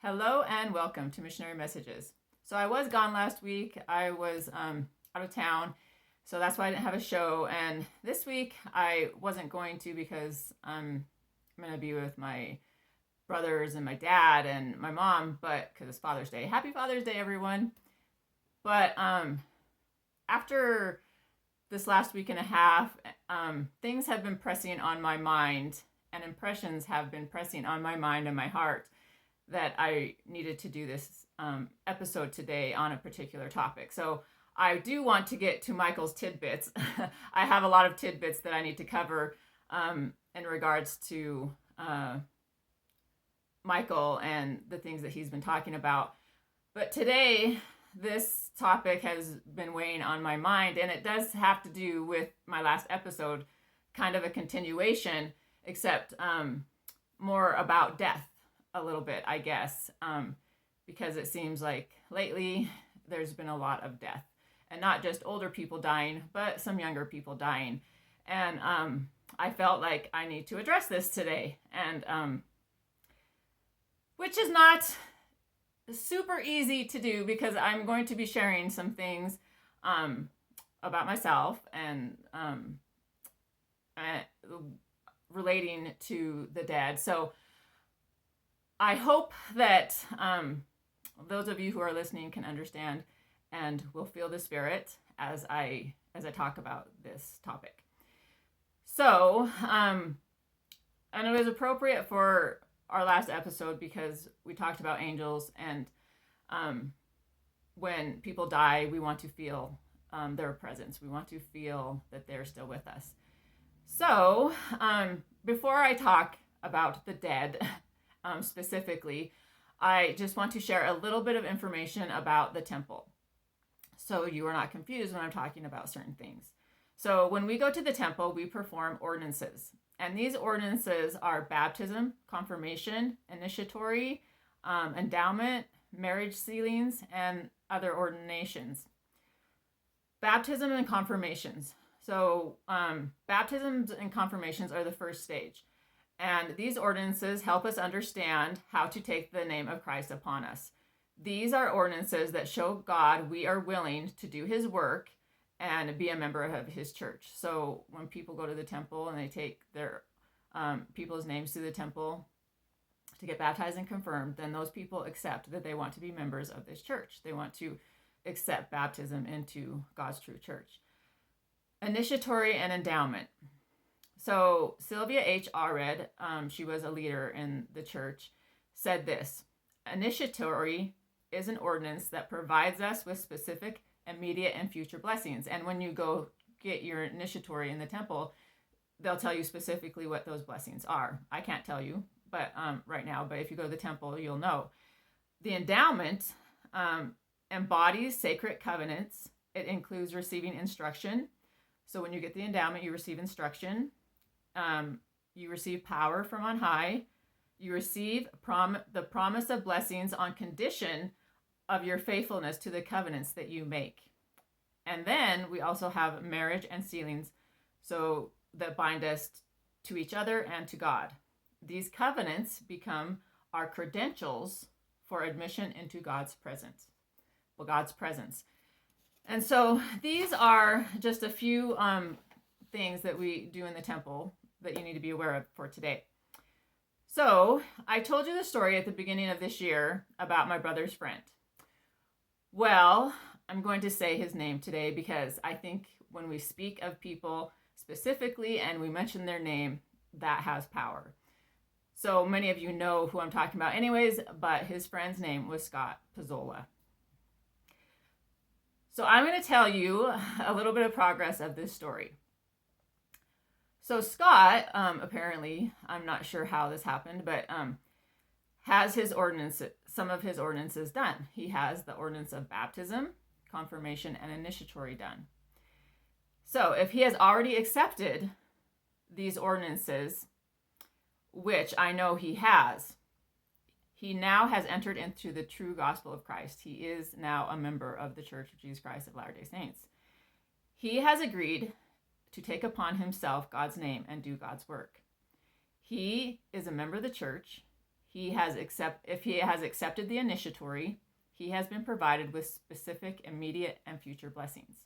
Hello and welcome to Missionary Messages. So I was gone last week. I was out of town, so that's why I didn't have a show. And this week I wasn't going to because I'm going to be with my brothers and my dad and my mom, but because it's Father's Day. Happy Father's Day, everyone. But after this last week and a half, things have been pressing on my mind and impressions have been pressing on my mind and my heart that I needed to do this episode today on a particular topic. So I do want to get to Michael's tidbits. I have a lot of tidbits that I need to cover in regards to Michael and the things that he's been talking about. But today, this topic has been weighing on my mind, and it does have to do with my last episode, kind of a continuation, except more about death. A little bit, I guess, because it seems like lately there's been a lot of death, and not just older people dying, but some younger people dying. And I felt like I need to address this today, and which is not super easy to do because I'm going to be sharing some things about myself and relating to the dead. So I hope that those of you who are listening can understand and will feel the spirit as I talk about this topic. So, and it was appropriate for our last episode because we talked about angels, and when people die, we want to feel their presence. We want to feel that they're still with us. So, before I talk about the dead, specifically, I just want to share a little bit of information about the temple, so you are not confused when I'm talking about certain things. So when we go to the temple, we perform ordinances, and these ordinances are baptism, confirmation, initiatory, endowment, marriage sealings, and other ordinations. Baptism and confirmations. So baptisms and confirmations are the first stage. And these ordinances help us understand how to take the name of Christ upon us. These are ordinances that show God we are willing to do his work and be a member of his church. So when people go to the temple and they take their people's names to the temple to get baptized and confirmed, then those people accept that they want to be members of this church. They want to accept baptism into God's true church. Initiatory and endowment. So Sylvia H. Allred, she was a leader in the church, said this: initiatory is an ordinance that provides us with specific, immediate, and future blessings. And when you go get your initiatory in the temple, they'll tell you specifically what those blessings are. I can't tell you, but right now, but if you go to the temple, you'll know. The endowment embodies sacred covenants. It includes receiving instruction. So when you get the endowment, you receive instruction. You receive power from on high. You receive the promise of blessings on condition of your faithfulness to the covenants that you make. And then we also have marriage and sealings, so that bind us to each other and to God. These covenants become our credentials for admission into God's presence. Well, God's presence. And so these are just a few things that we do in the temple that you need to be aware of for today. So I told you the story at the beginning of this year about my brother's friend. Well, I'm going to say his name today because I think when we speak of people specifically and we mention their name, that has power. So many of you know who I'm talking about anyways, but his friend's name was Scott Pizzola. So I'm going to tell you a little bit of progress of this story. So Scott, apparently, I'm not sure how this happened, but has some of his ordinances done. He has the ordinance of baptism, confirmation, and initiatory done. So if he has already accepted these ordinances, which I know he has, he now has entered into the true gospel of Christ. He is now a member of the Church of Jesus Christ of Latter-day Saints. He has agreed to take upon himself God's name and do God's work. He is a member of the church. if he has accepted the initiatory, he has been provided with specific, immediate, and future blessings.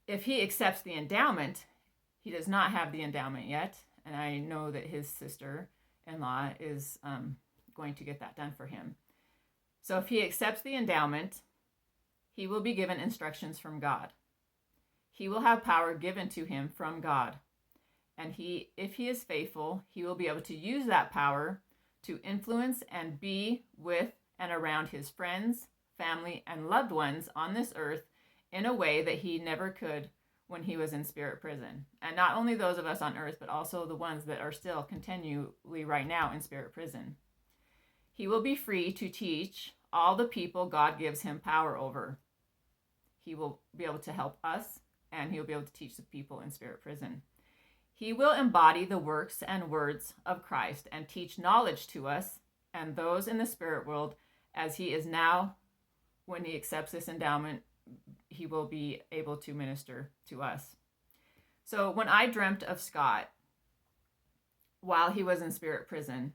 If he accepts the endowment, he does not have the endowment yet, and I know that his sister-in-law is going to get that done for him. So if he accepts the endowment, he will be given instructions from God. He will have power given to him from God. And if he is faithful, he will be able to use that power to influence and be with and around his friends, family, and loved ones on this earth in a way that he never could when he was in spirit prison. And not only those of us on earth, but also the ones that are still continually right now in spirit prison. He will be free to teach all the people God gives him power over. He will be able to help us, and he'll be able to teach the people in spirit prison. He will embody the works and words of Christ and teach knowledge to us and those in the spirit world as he is now. When he accepts this endowment, he will be able to minister to us. So when I dreamt of Scott while he was in spirit prison,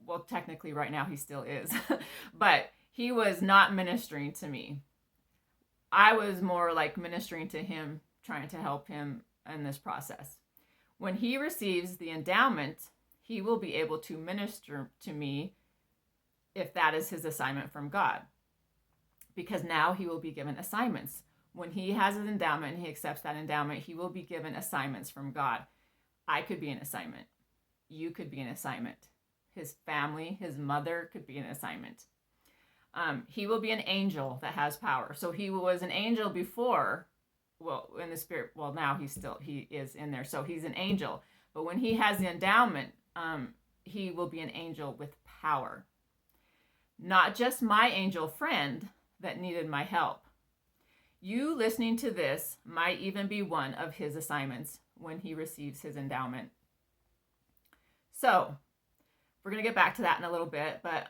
well, technically right now he still is, but he was not ministering to me. I was more like ministering to him, trying to help him in this process. When he receives the endowment, he will be able to minister to me if that is his assignment from God. Because now he will be given assignments. When he has an endowment and he accepts that endowment, he will be given assignments from God. I could be an assignment. You could be an assignment. His family, his mother could be an assignment. He will be an angel that has power. So he was an angel before, well, in the spirit, well, now he is in there. So he's an angel. But when he has the endowment, he will be an angel with power. Not just my angel friend that needed my help. You listening to this might even be one of his assignments when he receives his endowment. So we're going to get back to that in a little bit, but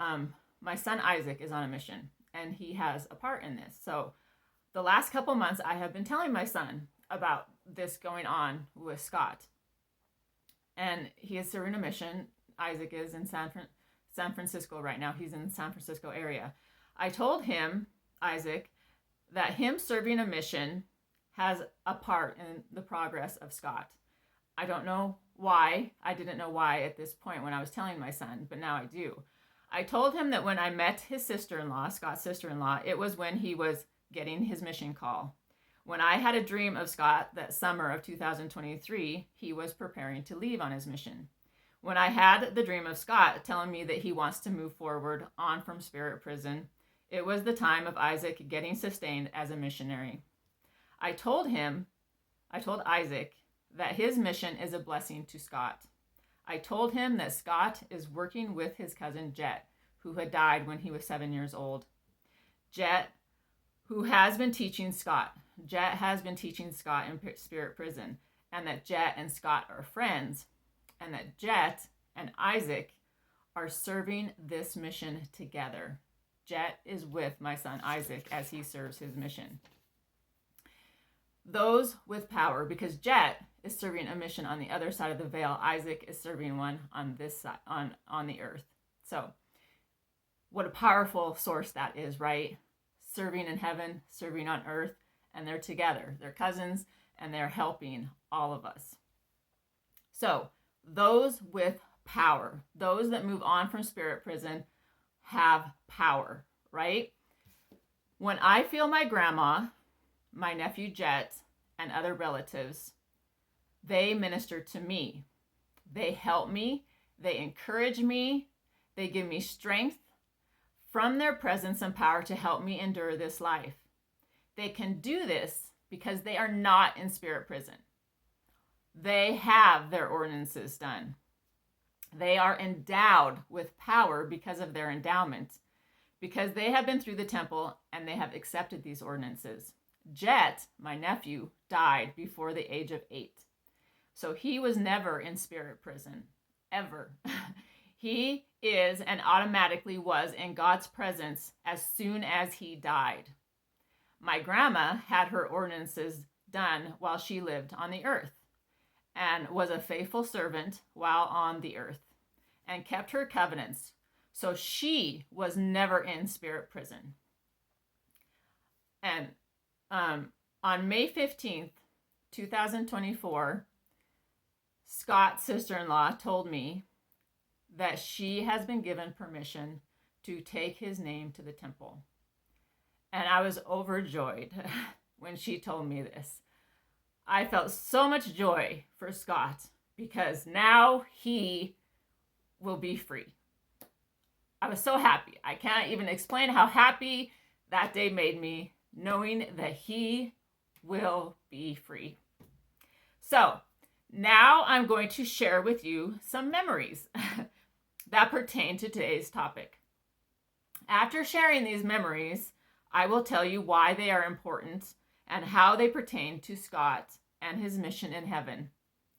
my son Isaac is on a mission, and he has a part in this. So the last couple months, I have been telling my son about this going on with Scott. And he is serving a mission. Isaac is in San Francisco right now. He's in the San Francisco area. I told him, Isaac, that him serving a mission has a part in the progress of Scott. I don't know why. I didn't know why at this point when I was telling my son, but now I do. I told him that when I met his sister-in-law, Scott's sister-in-law, it was when he was getting his mission call. When I had a dream of Scott that summer of 2023, he was preparing to leave on his mission. When I had the dream of Scott telling me that he wants to move forward on from spirit prison, it was the time of Isaac getting sustained as a missionary. I told Isaac that his mission is a blessing to Scott. I told him that Scott is working with his cousin Jet, who had died when he was 7 years old. Jet, who has been teaching Scott. Jet has been teaching Scott in spirit prison, and that Jet and Scott are friends, and that Jet and Isaac are serving this mission together. Jet is with my son Isaac as he serves his mission. Those with power, because Jet is serving a mission on the other side of the veil. Isaac is serving one on this side, on the earth. So what a powerful source that is, right? Serving in heaven, serving on earth, and they're together. They're cousins, and they're helping all of us. So those with power, those that move on from spirit prison, have power, right? When I feel my grandma, my nephew Jet, and other relatives, they minister to me. They help me. They encourage me. They give me strength from their presence and power to help me endure this life. They can do this because they are not in spirit prison. They have their ordinances done. They are endowed with power because of their endowment, because they have been through the temple and they have accepted these ordinances. Jet, my nephew, died before the age of 8. So he was never in spirit prison, ever. He is and automatically was in God's presence as soon as he died. My grandma had her ordinances done while she lived on the earth and was a faithful servant while on the earth. and kept her covenants. So she was never in spirit prison. And on May 15th, 2024, Scott's sister-in-law told me that she has been given permission to take his name to the temple. And I was overjoyed when she told me this. I felt so much joy for Scott because now he will be free. I was so happy. I can't even explain how happy that day made me, knowing that he will be free. So now I'm going to share with you some memories that pertain to today's topic. After sharing these memories, I will tell you why they are important and how they pertain to Scott and his mission in heaven,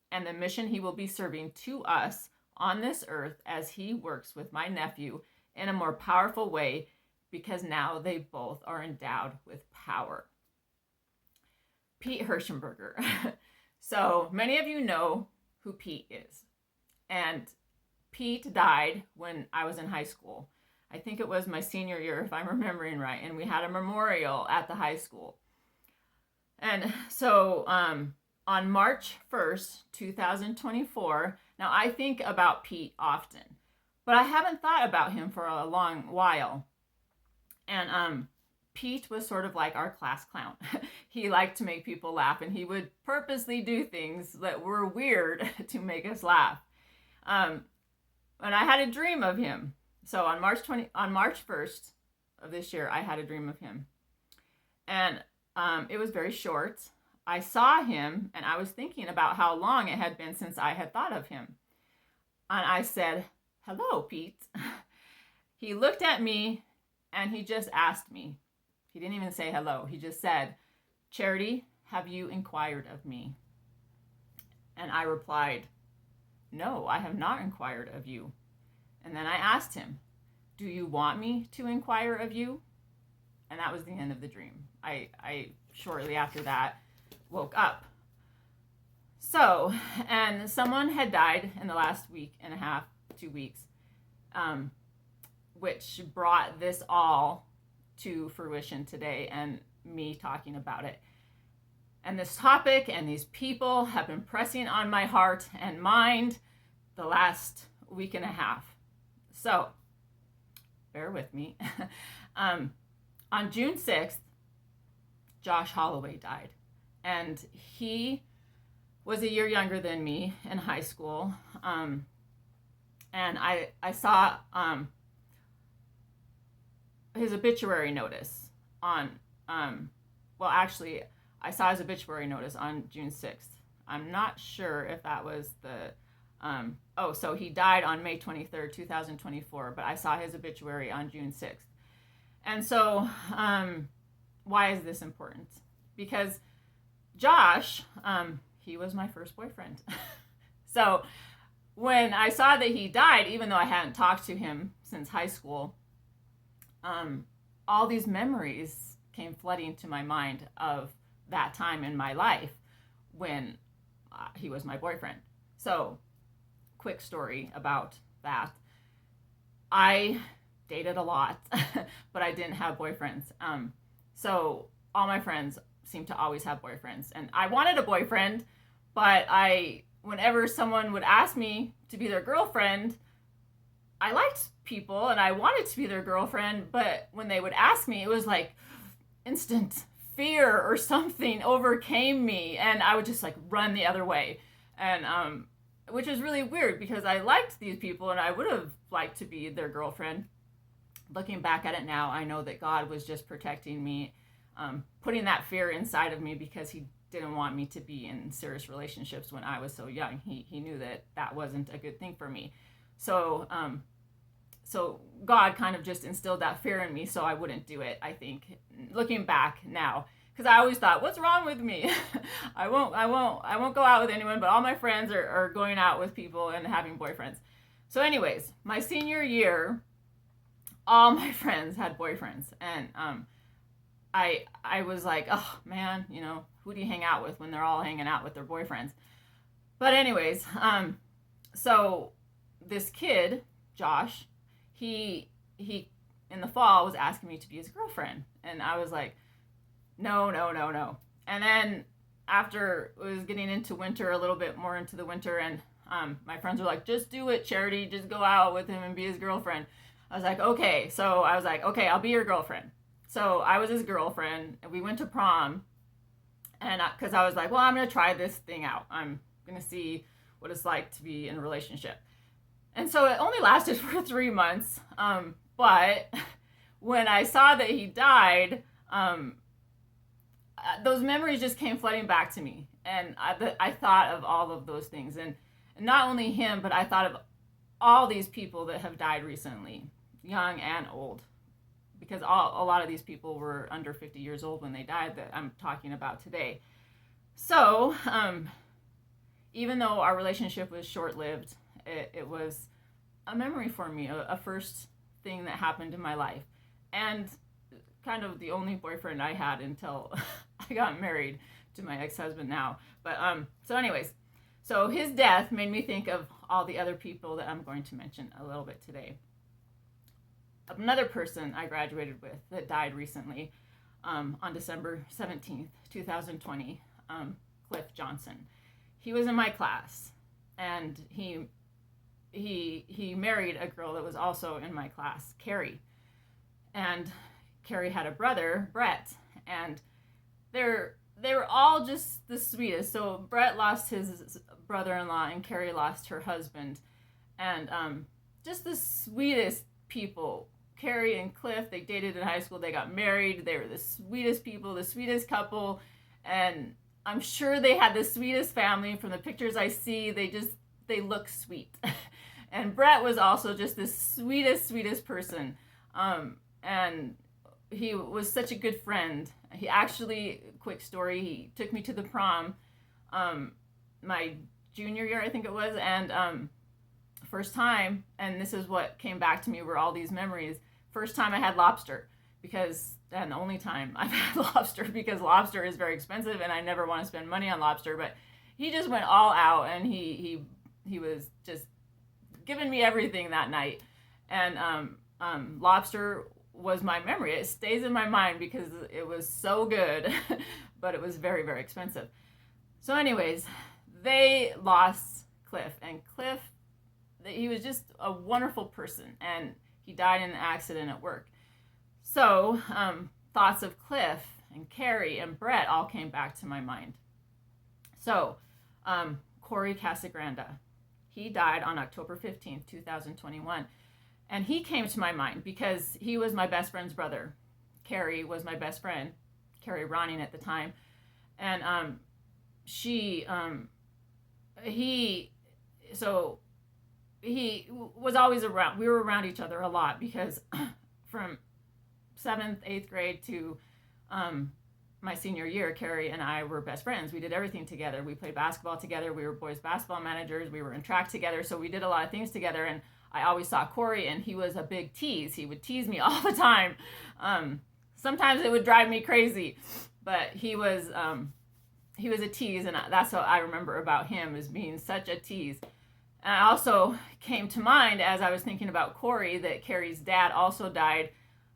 and the mission he will be serving to us on this earth as he works with my nephew in a more powerful way, because now they both are endowed with power. Pete Hirschenberger. So many of you know who Pete is. And Pete died when I was in high school. I think it was my senior year, if I'm remembering right. And we had a memorial at the high school. And so on March 1st, 2024, now I think about Pete often, but I haven't thought about him for a long while. And Pete was sort of like our class clown. He liked to make people laugh, and he would purposely do things that were weird to make us laugh. And I had a dream of him. So on March 1st of this year, I had a dream of him. And it was very short. I saw him, and I was thinking about how long it had been since I had thought of him. And I said, "Hello, Pete." He looked at me, and he just asked me. He didn't even say hello. He just said, "Charity, have you inquired of me?" And I replied, "No, I have not inquired of you." And then I asked him, "Do you want me to inquire of you?" And that was the end of the dream. I shortly after that woke up. So, and someone had died in the last week and a half, 2 weeks, which brought this all to fruition today and me talking about it. And this topic and these people have been pressing on my heart and mind the last week and a half. So, bear with me. On June 6th, Josh Holloway died. And he was a year younger than me in high school. And I saw his obituary notice on, actually, I saw his obituary notice on June 6th. I'm not sure if that was the, so he died on May 23rd, 2024, but I saw his obituary on June 6th. And so, why is this important? Because Josh, he was my first boyfriend. So when I saw that he died, even though I hadn't talked to him since high school, all these memories came flooding to my mind of that time in my life when he was my boyfriend. So, quick story about that. I dated a lot, but I didn't have boyfriends. So all my friends seemed to always have boyfriends, and I wanted a boyfriend, but whenever someone would ask me to be their girlfriend, I liked people and I wanted to be their girlfriend, but when they would ask me, it was like instant fear or something overcame me, and I would just like run the other way. And which is really weird because I liked these people and I would have liked to be their girlfriend. Looking back at it now, I know that God was just protecting me, putting that fear inside of me because he didn't want me to be in serious relationships when I was so young. He knew that that wasn't a good thing for me. So God kind of just instilled that fear in me so I wouldn't do it, I think, looking back now. Because I always thought, what's wrong with me? I won't go out with anyone, but all my friends are going out with people and having boyfriends. So anyways, my senior year, all my friends had boyfriends, and I was like, oh man, who do you hang out with when they're all hanging out with their boyfriends? But anyways, so this kid, Josh, he in the fall was asking me to be his girlfriend, and I was like, no, no, no, no. And then after it was getting into winter, a little bit more into the winter, and my friends were like, just do it, Charity, just go out with him and be his girlfriend. I was like, okay. So I was like, okay, I'll be your girlfriend. So I was his girlfriend, and we went to prom, and because I was like, well, I'm gonna try this thing out. I'm gonna see what it's like to be in a relationship. And so it only lasted for 3 months. But when I saw that he died, those memories just came flooding back to me. And I thought of all of those things. And not only him, but I thought of all these people that have died recently, young and old. Because a lot of these people were under 50 years old when they died that I'm talking about today. So, even though our relationship was short-lived, it was a memory for me, a first thing that happened in my life, and kind of the only boyfriend I had until I got married to my ex-husband now. But so anyways, so his death made me think of all the other people that I'm going to mention a little bit today. Another person I graduated with that died recently, on December 17th, 2020, Cliff Johnson. He was in my class, and he married a girl that was also in my class, Carrie. And Carrie had a brother, Brett, and they were all just the sweetest. So Brett lost his brother-in-law, and Carrie lost her husband, and just the sweetest people. Carrie and Cliff, they dated in high school, they got married, they were the sweetest people, the sweetest couple, and I'm sure they had the sweetest family. From the pictures I see, they look sweet. And Brett was also just the sweetest person. And he was such a good friend. He actually, quick story, he took me to the prom, my junior year, I think it was, and first time, and this is what came back to me were all these memories. First time I had lobster, and the only time I've had lobster, because lobster is very expensive and I never want to spend money on lobster, but he just went all out, and he was just giving me everything that night. And lobster was my memory. It stays in my mind because it was so good, but it was very, very expensive. So anyways, they lost Cliff, and Cliff, he was just a wonderful person, and he died in an accident at work. So thoughts of Cliff and Carrie and Brett all came back to my mind. So Corey Casagranda, he died on October 15th, 2021. And he came to my mind because he was my best friend's brother. Carrie was my best friend, Carrie Ronning at the time. And he was always around. We were around each other a lot because from 7th, 8th grade to my senior year, Carrie and I were best friends. We did everything together. We played basketball together. We were boys basketball managers. We were in track together. So we did a lot of things together. And I always saw Corey, and he was a big tease. He would tease me all the time. Sometimes it would drive me crazy, but he was a tease, and that's what I remember about him, as being such a tease. And I also came to mind as I was thinking about Corey that Carrie's dad also died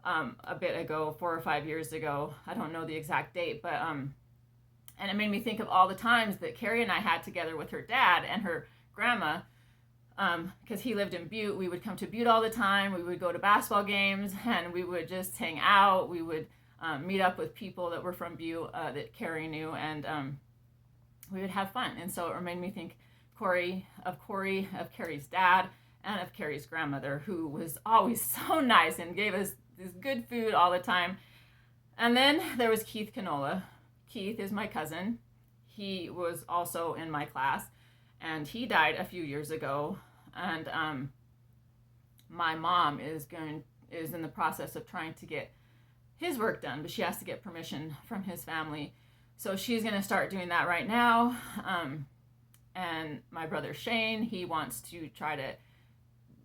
a bit ago, 4 or 5 years ago. I don't know the exact date, but and it made me think of all the times that Carrie and I had together with her dad and her grandma, because he lived in Butte. We would come to Butte all the time. We would go to basketball games, and we would just hang out. We would meet up with people that were from Butte that Carrie knew, and we would have fun. And so it made me think of Carrie's dad, and of Carrie's grandmother, who was always so nice and gave us this good food all the time. And then there was Keith Canola. Keith is my cousin. He was also in my class, and he died a few years ago. And my mom is in the process of trying to get his work done, but she has to get permission from his family. So she's going to start doing that right now. And my brother Shane, he wants to try to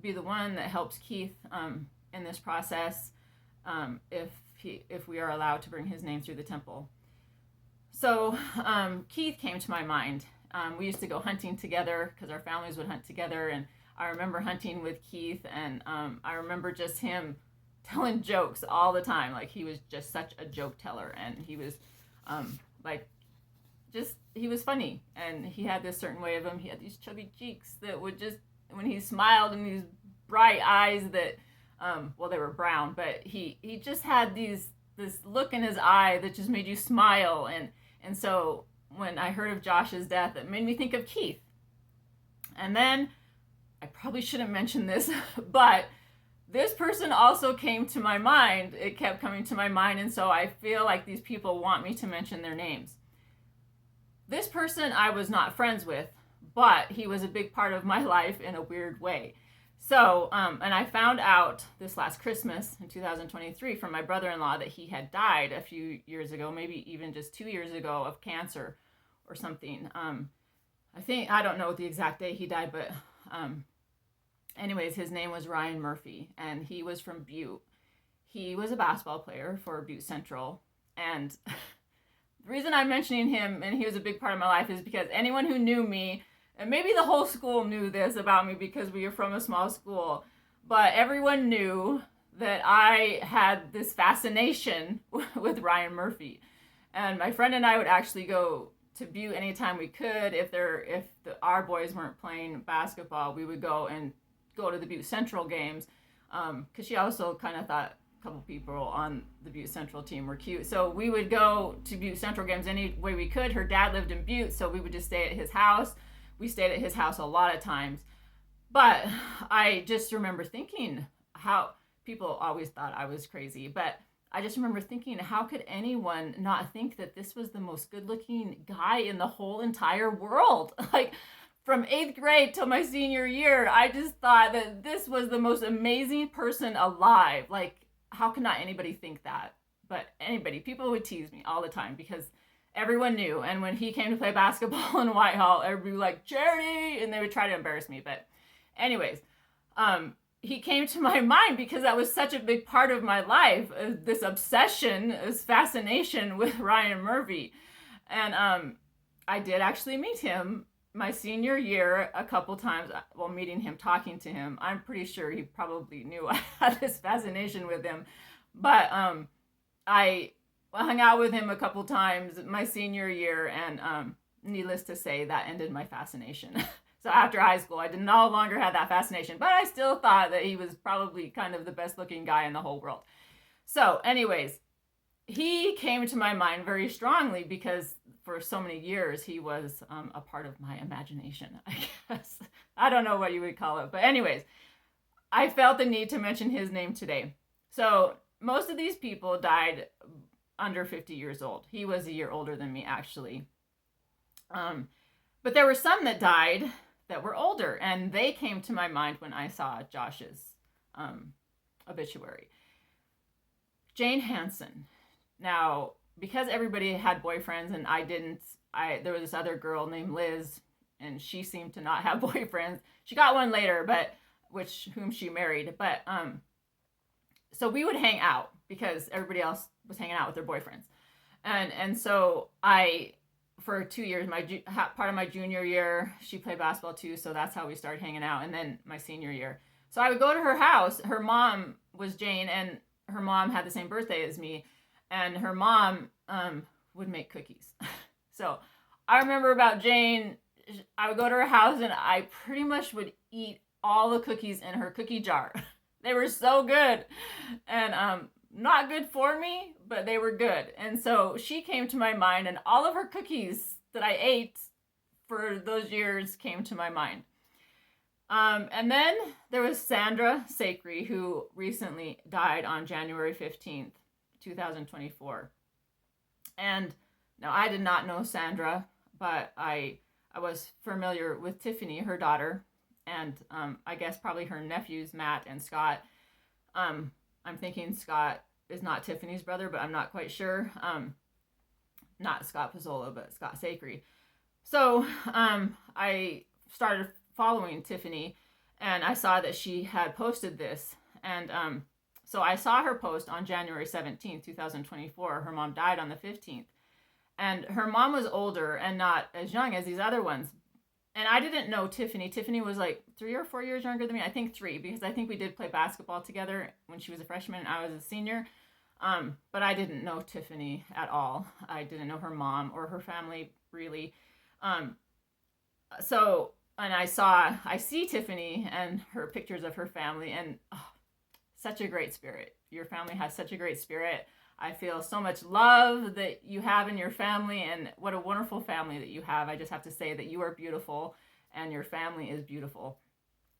be the one that helps Keith in this process, if we are allowed to bring his name through the temple. So Keith came to my mind. We used to go hunting together because our families would hunt together, and I remember hunting with Keith, and I remember just him telling jokes all the time. Like, he was just such a joke teller, and he was like, just, he was funny, and he had this certain way of him. He had these chubby cheeks that would just, when he smiled, and these bright eyes that, well, they were brown, but he just had this look in his eye that just made you smile. And so when I heard of Josh's death, it made me think of Keith. And then, I probably shouldn't mention this, but this person also came to my mind. It kept coming to my mind, and so I feel like these people want me to mention their names. This person I was not friends with, but he was a big part of my life in a weird way. So, and I found out this last Christmas in 2023 from my brother-in-law that he had died a few years ago, maybe even just 2 years ago, of cancer or something. I don't know the exact day he died, but anyways, his name was Ryan Murphy, and he was from Butte. He was a basketball player for Butte Central, and the reason I'm mentioning him, and he was a big part of my life, is because anyone who knew me, and maybe the whole school knew this about me because we were from a small school, but everyone knew that I had this fascination with Ryan Murphy. And my friend and I would actually go to Butte anytime we could. If our boys weren't playing basketball, we would go to the Butte Central games, because she also kind of thought couple people on the Butte Central team were cute. So we would go to Butte Central games any way we could. Her dad lived in Butte, so we would just stay at his house. We stayed at his house a lot of times. But I just remember thinking how people always thought I was crazy. But I just remember thinking, how could anyone not think that this was the most good-looking guy in the whole entire world? Like, from 8th grade till my senior year, I just thought that this was the most amazing person alive. Like, how could not anybody think that? But people would tease me all the time because everyone knew. And when he came to play basketball in Whitehall, everybody would be like, Charity! And they would try to embarrass me. But anyways, he came to my mind because that was such a big part of my life, this obsession, this fascination with Ryan Murphy. And I did actually meet him my senior year a couple times. Well, meeting him, talking to him, I'm pretty sure he probably knew I had this fascination with him. But I hung out with him a couple times my senior year, and needless to say, that ended my fascination. So after high school, I no longer had that fascination, but I still thought that he was probably kind of the best looking guy in the whole world. So anyways, he came to my mind very strongly because for so many years, he was a part of my imagination, I guess. I don't know what you would call it. But anyways, I felt the need to mention his name today. So most of these people died under 50 years old. He was a year older than me, actually. But there were some that died that were older, and they came to my mind when I saw Josh's obituary. Jane Hansen. Now, because everybody had boyfriends and I didn't, there was this other girl named Liz, and she seemed to not have boyfriends. She got one later, but whom she married. But so we would hang out because everybody else was hanging out with their boyfriends, and so for 2 years, part of my junior year, she played basketball too, so that's how we started hanging out. And then my senior year, so I would go to her house. Her mom was Jane, and her mom had the same birthday as me. And her mom would make cookies. So I remember about Jane, I would go to her house and I pretty much would eat all the cookies in her cookie jar. They were so good. And not good for me, but they were good. And so she came to my mind, and all of her cookies that I ate for those years came to my mind. And then there was Sandra Sacre, who recently died on January 15th. 2024. And now I did not know Sandra, but I was familiar with Tiffany, her daughter, and I guess probably her nephews, Matt and Scott. I'm thinking Scott is not Tiffany's brother, but I'm not quite sure. Not Scott Pizzola, but Scott Sacre. So I started following Tiffany, and I saw that she had posted this, and so I saw her post on January 17th, 2024. Her mom died on the 15th. And her mom was older and not as young as these other ones. and I didn't know Tiffany. Tiffany was like 3 or 4 years younger than me. I think 3, because I think we did play basketball together when she was a freshman and I was a senior. But I didn't know Tiffany at all. I didn't know her mom or her family really. So, and I see Tiffany and her pictures of her family, and oh, such a great spirit. Your family has such a great spirit. I feel so much love that you have in your family, and what a wonderful family that you have. I just have to say that you are beautiful and your family is beautiful.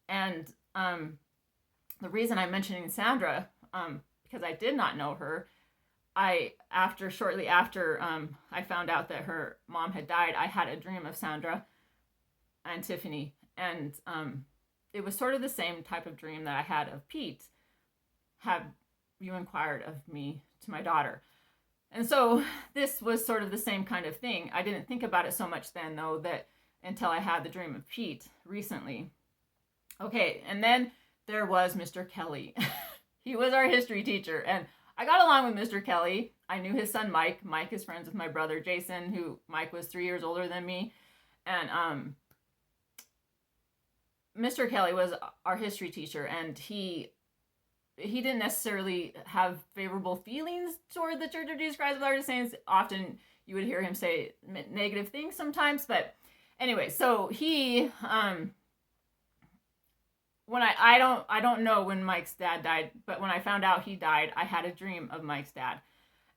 And the reason I'm mentioning Sandra, because I did not know her, shortly after I found out that her mom had died, I had a dream of Sandra and Tiffany, and it was sort of the same type of dream that I had of Pete. Have you inquired of me to my daughter? And so this was sort of the same kind of thing. I didn't think about it so much then, though, that until I had the dream of Pete recently. Okay, and then there was Mr. Kelly. He was our history teacher, and I got along with Mr. Kelly. I knew his son Mike. Mike is friends with my brother Jason, who Mike was 3 years older than me. And Mr. Kelly was our history teacher, and he didn't necessarily have favorable feelings toward the Church of Jesus Christ of Latter-day Saints. Often you would hear him say negative things sometimes, but anyway, so he when I don't know when Mike's dad died, but when I found out he died, I had a dream of Mike's dad,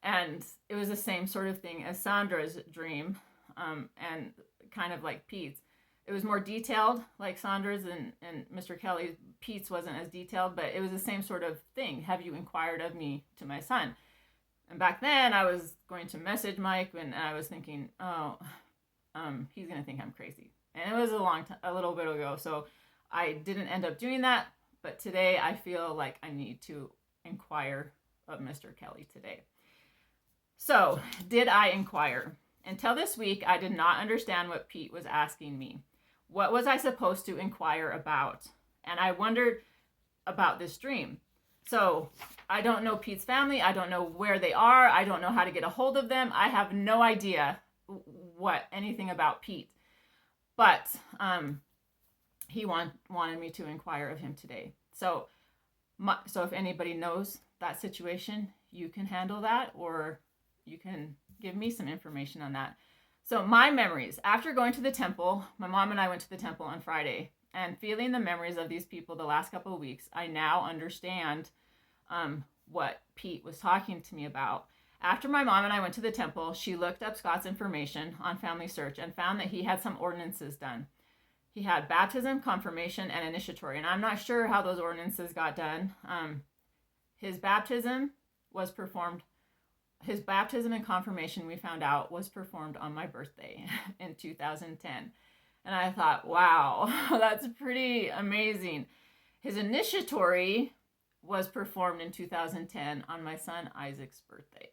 and it was the same sort of thing as Sandra's dream, and kind of like Pete's. It was more detailed, like Sandra's and Mr. Kelly's. Pete's wasn't as detailed, but it was the same sort of thing. Have you inquired of me to my son? And back then, I was going to message Mike, and I was thinking, oh, he's going to think I'm crazy. And it was a little bit ago, so I didn't end up doing that. But today, I feel like I need to inquire of Mr. Kelly today. So, did I inquire? Until this week, I did not understand what Pete was asking me. What was I supposed to inquire about? And I wondered about this dream. So I don't know Pete's family. I don't know where they are. I don't know how to get a hold of them. I have no idea anything about Pete. But he wanted me to inquire of him today. So if anybody knows that situation, you can handle that, or you can give me some information on that. So my memories, after going to the temple, my mom and I went to the temple on Friday, and feeling the memories of these people the last couple of weeks, I now understand what Pete was talking to me about. After my mom and I went to the temple, she looked up Scott's information on Family Search and found that he had some ordinances done. He had baptism, confirmation, and initiatory, and I'm not sure how those ordinances got done. His baptism and confirmation, we found out, was performed on my birthday in 2010. And I thought, wow, that's pretty amazing. His initiatory was performed in 2010 on my son Isaac's birthday.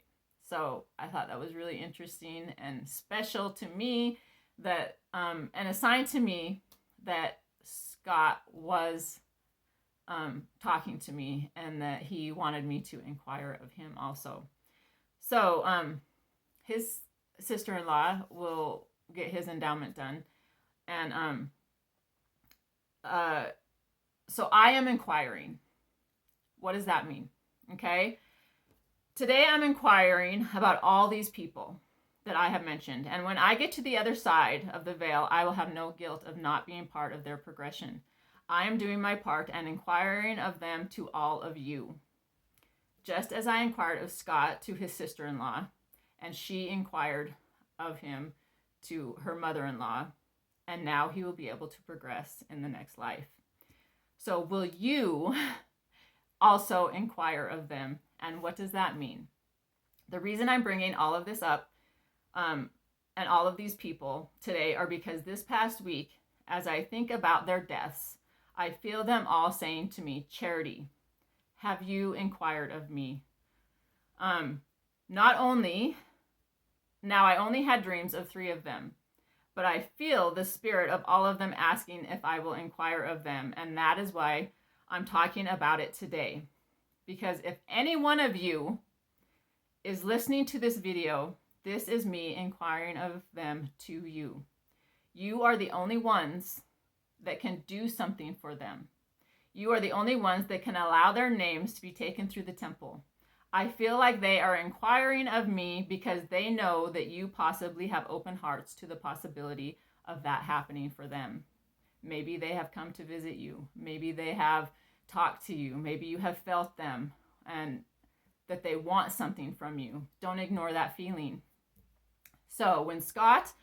So I thought that was really interesting and special to me, that and a sign to me that Scott was talking to me, and that he wanted me to inquire of him also. So his sister-in-law will get his endowment done. And so I am inquiring. What does that mean? Okay. Today I'm inquiring about all these people that I have mentioned. And when I get to the other side of the veil, I will have no guilt of not being part of their progression. I am doing my part and inquiring of them to all of you. Just as I inquired of Scott to his sister-in-law, and she inquired of him to her mother-in-law, and now he will be able to progress in the next life. So will you also inquire of them? And what does that mean? The reason I'm bringing all of this up and all of these people today are because this past week, as I think about their deaths, I feel them all saying to me, Charity, have you inquired of me? Not only, now I only had dreams of 3 of them, but I feel the spirit of all of them asking if I will inquire of them. And that is why I'm talking about it today. Because if any one of you is listening to this video, this is me inquiring of them to you. You are the only ones that can do something for them. You are the only ones that can allow their names to be taken through the temple. I feel like they are inquiring of me because they know that you possibly have open hearts to the possibility of that happening for them. Maybe they have come to visit you. Maybe they have talked to you. Maybe you have felt them and that they want something from you. Don't ignore that feeling. So when Scott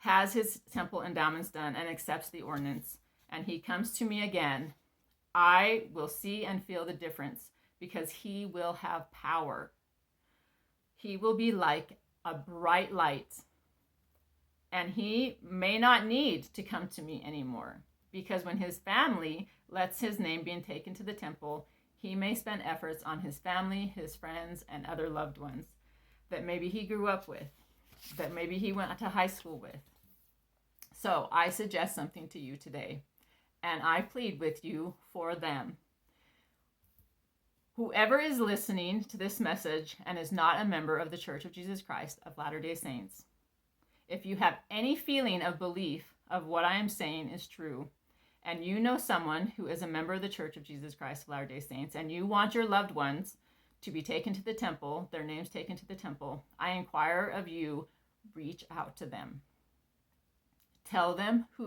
has his temple endowments done and accepts the ordinance, and he comes to me again, I will see and feel the difference because he will have power. He will be like a bright light, and he may not need to come to me anymore, because when his family lets his name be taken to the temple, he may spend efforts on his family, his friends, and other loved ones that maybe he grew up with, that maybe he went to high school with. So I suggest something to you today, and I plead with you for them. Whoever is listening to this message and is not a member of the Church of Jesus Christ of Latter-day Saints, if you have any feeling of belief of what I am saying is true, and you know someone who is a member of the Church of Jesus Christ of Latter-day Saints, and you want your loved ones to be taken to the temple, their names taken to the temple, I inquire of you, reach out to them. Tell them who